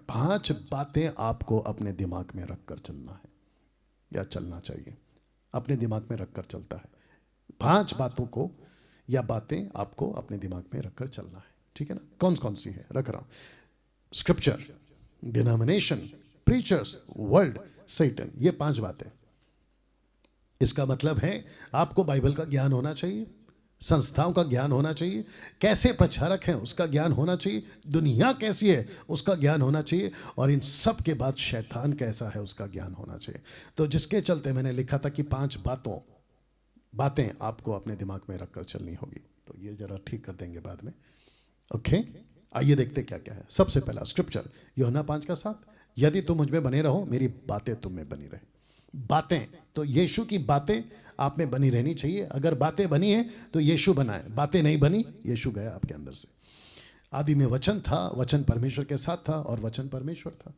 5 बातें आपको अपने दिमाग में रखकर चलना है या चलना चाहिए। अपने दिमाग में रखकर चलता है 5 बातों को या बातें आपको अपने दिमाग में रखकर चलना है। ठीक है ना? कौन कौन सी है रख रहा हूं? Scripture, denomination, preachers, world, Satan. ये 5 बातें। इसका मतलब है आपको बाइबल का ज्ञान होना चाहिए, संस्थाओं का ज्ञान होना चाहिए, कैसे प्रचारक हैं उसका ज्ञान होना चाहिए, दुनिया कैसी है उसका ज्ञान होना चाहिए, और इन सब के बाद शैतान कैसा है उसका ज्ञान होना चाहिए। तो जिसके चलते मैंने लिखा था कि 5 बातें आपको अपने दिमाग में रखकर चलनी होगी। तो ये जरा ठीक कर देंगे बाद में। ओके, आइए देखते क्या क्या है। सबसे पहला स्क्रिप्चर यूहन्ना 5:7, यदि तुम मुझ में बने रहो मेरी बातें तुम में बनी रहे। बातें तो यीशु की बातें आप में बनी रहनी चाहिए। अगर बातें बनी हैं तो यीशु बना है, बातें नहीं बनी यीशु गया आपके अंदर से। आदि में वचन था, वचन परमेश्वर के साथ था और वचन परमेश्वर था।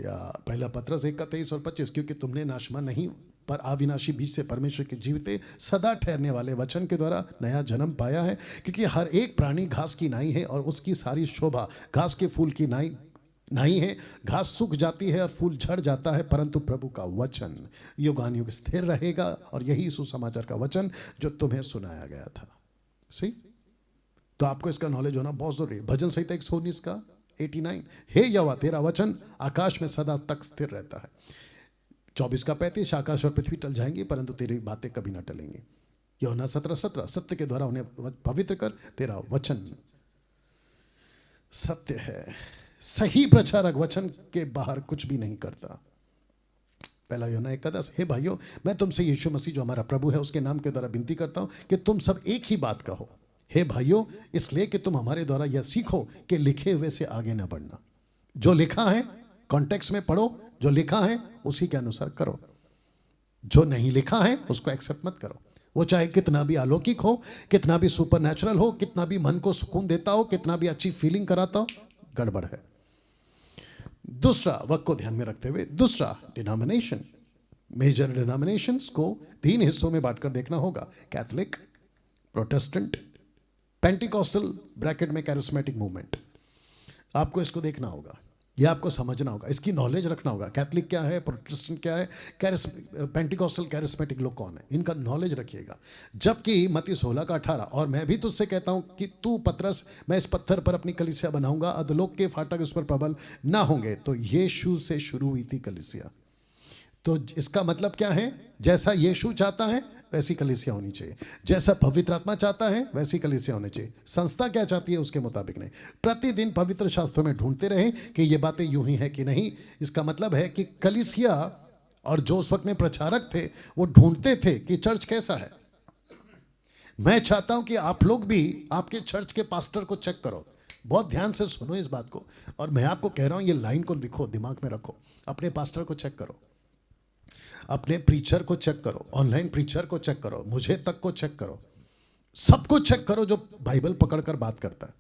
या पहला पत्रस 1:23 और 25, क्योंकि तुमने नाशवान नहीं पर अविनाशी बीज से परमेश्वर के जीवते सदा ठहरने वाले वचन के द्वारा नया जन्म पाया है। क्योंकि हर एक प्राणी घास की नाई है और उसकी सारी शोभा घास के फूल की नाई है। घास सूख जाती है और फूल झड़ जाता है, परंतु प्रभु का वचन युगानुयुग स्थिर रहेगा। और यही सुसमाचार का वचन जो तुम्हें सुनाया गया था। सी, तो आपको इसका नॉलेज होना बहुत जरूरी है। भजन संहिता 119 का 89, हे यहोवा तेरा वचन आकाश में सदा तक स्थिर रहता है। 24 का 35, आकाश और पृथ्वी टल जाएंगी परंतु तेरी बातें कभी ना टलेंगी। यूहन्ना 17:17, सत्य के द्वारा उन्हें पवित्र कर, तेरा वचन सत्य है। सही प्रचारक वचन के बाहर कुछ भी नहीं करता। पहला यूहन्ना 1:10, हे भाइयों मैं तुमसे यीशु मसीह जो हमारा प्रभु है उसके नाम के द्वारा विनती करता हूं कि तुम सब एक ही बात कहो। हे भाइयों, इसलिए कि तुम हमारे द्वारा यह सीखो कि लिखे हुए से आगे ना बढ़ना। जो लिखा है कॉन्टेक्स्ट में पढ़ो, जो लिखा है उसी के अनुसार करो। जो नहीं लिखा है उसको एक्सेप्ट मत करो। वो चाहे कितना भी अलौकिक हो, कितना भी सुपरनैचुरल हो, कितना भी मन को सुकून देता हो, कितना भी अच्छी फीलिंग कराता हो, गड़बड़ है। दूसरा, वक्त को ध्यान में रखते हुए, दूसरा डिनोमिनेशन। मेजर डिनोमिनेशंस को 3 हिस्सों में बांटकर देखना होगा: कैथोलिक, प्रोटेस्टेंट, पेंटिकॉस्टल, ब्रैकेट में कैरिस्मेटिक मूवमेंट। आपको इसको देखना होगा, यह आपको समझना होगा, इसकी नॉलेज रखना होगा। कैथलिक क्या है, प्रोटेस्टेंट क्या है, पेंटिकॉस्टल कैरिस्मेटिक लोग कौन है, इनका नॉलेज रखिएगा। जबकि मत्ती 16:18, और मैं भी तुझसे कहता हूं कि तू पतरस, मैं इस पत्थर पर अपनी कलीसिया बनाऊंगा, अधोलोक के फाटक उस पर प्रबल ना होंगे। तो यीशु से शुरू हुई थी कलीसिया। तो इसका मतलब क्या है? जैसा यीशु चाहता है वैसी कलीसिया होनी चाहिए, जैसा पवित्र आत्मा चाहता है वैसी कलीसिया होनी चाहिए। संस्था क्या चाहती है उसके मुताबिक नहीं। प्रतिदिन पवित्र शास्त्रों में ढूंढते रहें कि ये बातें यूं ही है कि नहीं। इसका मतलब है कि कलीसिया और जो उस वक्त में प्रचारक थे वो ढूंढते थे कि चर्च कैसा है। मैं चाहता हूं कि आप लोग भी आपके चर्च के पास्टर को चेक करो। बहुत ध्यान से सुनो इस बात को, और मैं आपको कह रहा हूं, ये लाइन को लिखो, दिमाग में रखो। अपने पास्टर को चेक करो, अपने प्रीचर को चेक करो, ऑनलाइन प्रीचर को चेक करो, मुझे तक को चेक करो, सबको चेक करो जो बाइबल पकड़कर बात करता है।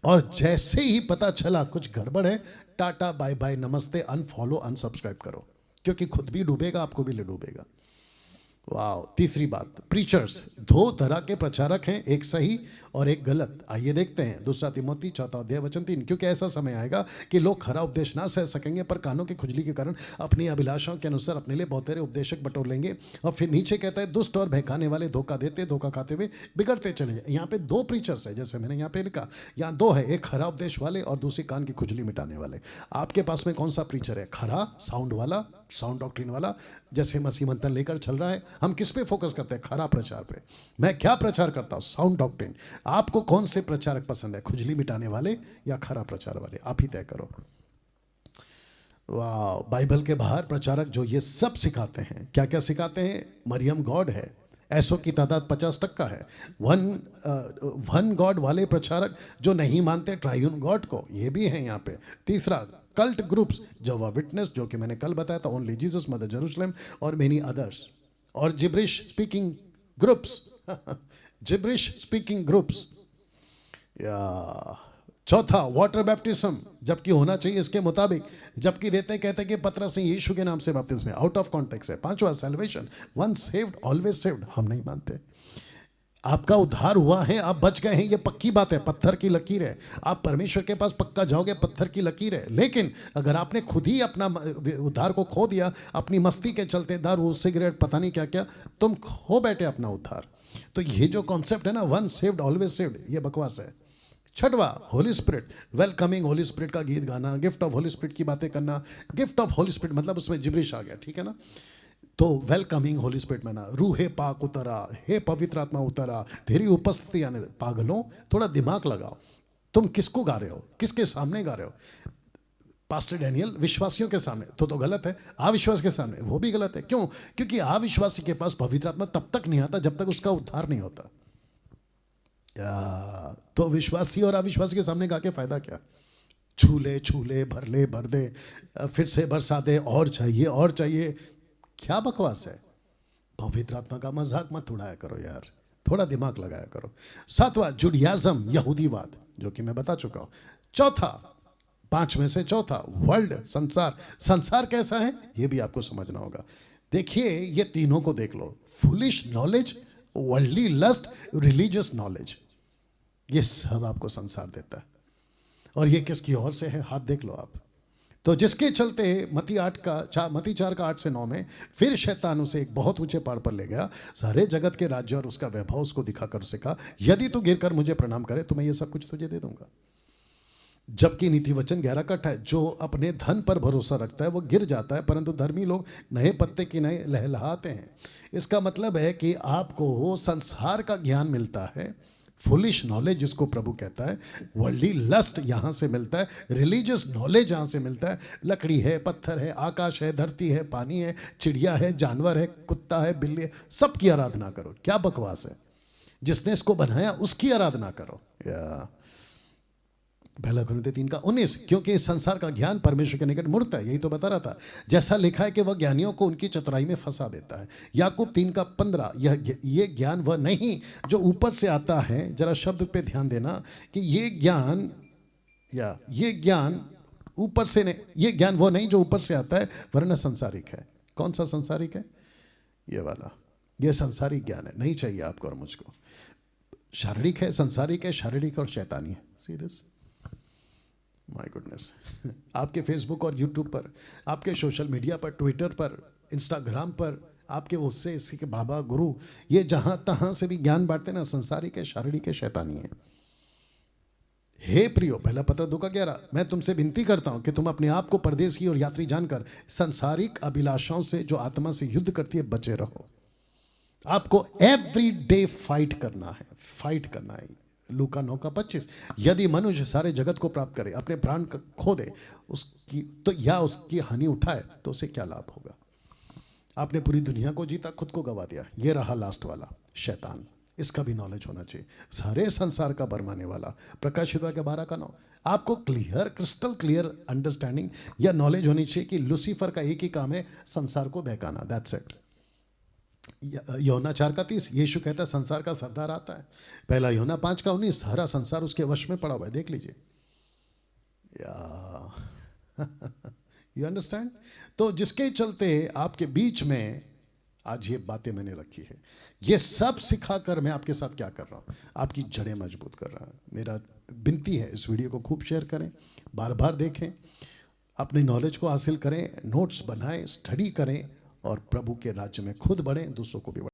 और जैसे ही पता चला कुछ गड़बड़ है, टाटा बाय बाय नमस्ते, अनफॉलो अनसब्सक्राइब करो, क्योंकि खुद भी डूबेगा, आपको भी ले डूबेगा। वाह। तीसरी बात, प्रीचर्स 2 तरह के प्रचारक हैं, एक सही और एक गलत। आइए देखते हैं 2 तिमोथी 4:3, क्योंकि ऐसा समय आएगा कि लोग खरा उपदेश ना सह सकेंगे, पर कानों की खुजली के कारण अपनी अभिलाषाओं के अनुसार अपने लिए बहुतेरे उपदेशक बटोर लेंगे। और फिर नीचे कहता है, दुष्ट और बहकाने वाले, धोखा देते, धोखा खाते हुए बिगड़ते चले जाए। यहाँ पे 2 प्रीचर्स है, जैसे मैंने यहाँ पे लिखा, यहाँ 2 है, एक खरा उपदेश वाले और दूसरी कान की खुजली मिटाने वाले। आपके पास में कौन सा प्रीचर है? खरा, साउंड वाला, साउंड डॉक्ट्रिन वाला, जैसे मसीह मंथन लेकर चल रहा है। हम किस पे फोकस करते हैं? खरा प्रचार पे। मैं क्या प्रचार करता हूं? Sound doctrine. आपको कौन से प्रचारक पसंद है, खुजली मिटाने वाले या खरा प्रचार वाले? आप ही तय करो। वाह। बाइबल के बाहर प्रचारक जो ये सब सिखाते हैं, क्या क्या सिखाते हैं? मरियम गॉड है, ऐसों की तादाद 50% है। वन गॉड वाले प्रचारक जो नहीं मानते ट्राइयून गॉड को, ये भी है यहाँ पे। तीसरा, कल्ट ग्रुप्स, जवा विटनेस, जो कि मैंने कल बताया था, ओनली जीसस, मदर जेरूशलेम और मेनी अदर्स। और gibberish speaking groups gibberish speaking groups. या चौथा, वाटर बैप्टिज्म, जबकि होना चाहिए इसके मुताबिक, जबकि देते कहते कि पतरस ने यीशु के नाम से बपतिस्म, आउट ऑफ कॉन्टेक्स्ट है। पांचवा, salvation, once saved always saved, हम नहीं मानते। आपका उद्धार हुआ है, आप बच गए हैं, ये पक्की बात है, पत्थर की लकीर है। आप परमेश्वर के पास पक्का जाओगे, पत्थर की लकीर है। लेकिन अगर आपने खुद ही अपना उद्धार को खो दिया अपनी मस्ती के चलते, दारू सिगरेट पता नहीं क्या क्या, तुम खो बैठे अपना उद्धार। तो ये जो कॉन्सेप्ट है ना, वन सेव्ड ऑलवेज सेव्ड, ये बकवास है। छठवा, Holi spirit, welcoming Holi spirit का गीत गाना, गिफ्ट ऑफ होली स्पिरिट की बातें करना। गिफ्ट ऑफ होली स्पिरिट मतलब उसमें जिब्रिश आ गया, ठीक है ना। तो वेलकमिंग होली स्पिरिट में ना, रूहे पाक उतरा, हे पवित्र आत्मा उतरा, तेरी उपस्थिति आने दे। पागलों, थोड़ा दिमाग लगाओ। तुम किसको गा रहे हो, किसके सामने गा रहे हो? पास्टर डैनियल विश्वासियों के सामने तो गलत है, अविश्वास के सामने वो भी गलत है। क्यों? क्योंकि अविश्वासी के पास पवित्र आत्मा तब तक नहीं आता जब तक उसका उद्धार नहीं होता। तो विश्वासी और अविश्वासी के सामने गा के फायदा क्या? छूले छूले, भर ले भर दे, फिर से बरसा दे, और चाहिए और चाहिए, क्या बकवास है। पवित्र आत्मा का मजाक मत उड़ाया करो यार, थोड़ा दिमाग लगाया करो। सातवां, जुडियाज्म, यहूदीवाद, जो कि मैं बता चुका हूं। चौथा, 5 में से चौथा, वर्ल्ड, संसार। संसार कैसा है ये भी आपको समझना होगा। देखिए, ये तीनों को देख लो, foolish knowledge, worldly lust, religious knowledge, ये सब आपको संसार देता है। और ये किसकी ओर से है, हाथ देख लो आप। तो जिसके चलते मती 4 का 8 से 9 में, फिर शैतान उसे एक बहुत ऊंचे पहाड़ पर ले गया, सारे जगत के राज्य और उसका वैभव उसको दिखाकर उसे कहा, यदि तू गिरकर मुझे प्रणाम करे तो मैं ये सब कुछ तुझे दे दूंगा। जबकि नीति वचन 11 का 8 है, जो अपने धन पर भरोसा रखता है वो गिर जाता है, परंतु धर्मी लोग नए पत्ते की नए लहलहाते हैं। इसका मतलब है कि आपको संसार का ज्ञान मिलता है, फुलिश नॉलेज जिसको प्रभु कहता है, वर्ल्डली लस्ट यहाँ से मिलता है, रिलीजियस नॉलेज यहाँ से मिलता है। लकड़ी है, पत्थर है, आकाश है, धरती है, पानी है, चिड़िया है, जानवर है, कुत्ता है, बिल्ली है, सबकी आराधना करो। क्या बकवास है। जिसने इसको बनाया उसकी आराधना करो। या 1 कुरिन्थियों 3 का 19, क्योंकि इस संसार का ज्ञान परमेश्वर के निकट मूर्त है, यही तो बता रहा था। जैसा लिखा है कि वह ज्ञानियों को उनकी चतुराई में फंसा देता है। याकूब 3 का 15, ये ज्ञान वह नहीं जो ऊपर से आता है। जरा शब्द पे ध्यान देना कि ये ज्ञान ऊपर से नहीं, ये ज्ञान वो नहीं जो ऊपर से आता है, वरना संसारिक है। कौन सा संसारिक है? ये वाला, ये संसारिक ज्ञान है, नहीं चाहिए आपको और मुझको। शारीरिक है, संसारिक है, शारीरिक और शैतानी है। See this, my goodness. आपके फेसबुक और यूट्यूब पर, आपके सोशल मीडिया पर, ट्विटर पर, इंस्टाग्राम पर, आपके उससे इसी के बाबा गुरु, ये जहां तहां से भी ज्ञान बांटते ना, संसारिक है, शारीरिक है, शैतानी है। हे प्रियो, 1 पत्र 2 का 11, मैं तुमसे विनती करता हूं कि तुम अपने आप को परदेशी और यात्री जानकर संसारिक अभिलाषाओं से जो आत्मा से युद्ध करती है बचे रहो। आपको एवरी डे फाइट करना है। लूका 9 का 25, यदि मनुष्य सारे जगत को प्राप्त करे, अपने प्राण खो दे उसकी तो या उसकी हानि उठाए तो उसे क्या लाभ होगा? आपने पूरी दुनिया को जीता, खुद को गवा दिया। ये रहा लास्ट वाला, शैतान। इसका भी नॉलेज होना चाहिए, सारे संसार का बरमाने वाला। प्रकाशित के 12 का 9, आपको क्लियर, क्रिस्टल क्लियर अंडरस्टैंडिंग या नॉलेज होनी चाहिए कि लूसीफर का एक ही काम है, संसार को बहकाना। That's it. यूहन्ना 4 का 30, यीशु कहता है संसार का सरदार आता है। 1 यूहन्ना 5 का 19, सारा संसार उसके वश में पड़ा हुआ है, देख लीजिए। You understand? तो जिसके चलते आपके बीच में आज ये बातें मैंने रखी है, ये सब सिखाकर मैं आपके साथ क्या कर रहा हूं? आपकी जड़ें मजबूत कर रहा हूं। मेरा विनती है, इस वीडियो को खूब शेयर करें, बार बार देखें, अपनी नॉलेज को हासिल करें, नोट्स बनाएं, स्टडी करें और प्रभु के राज्य में खुद बढ़ें, दूसरों को भी बढ़ें।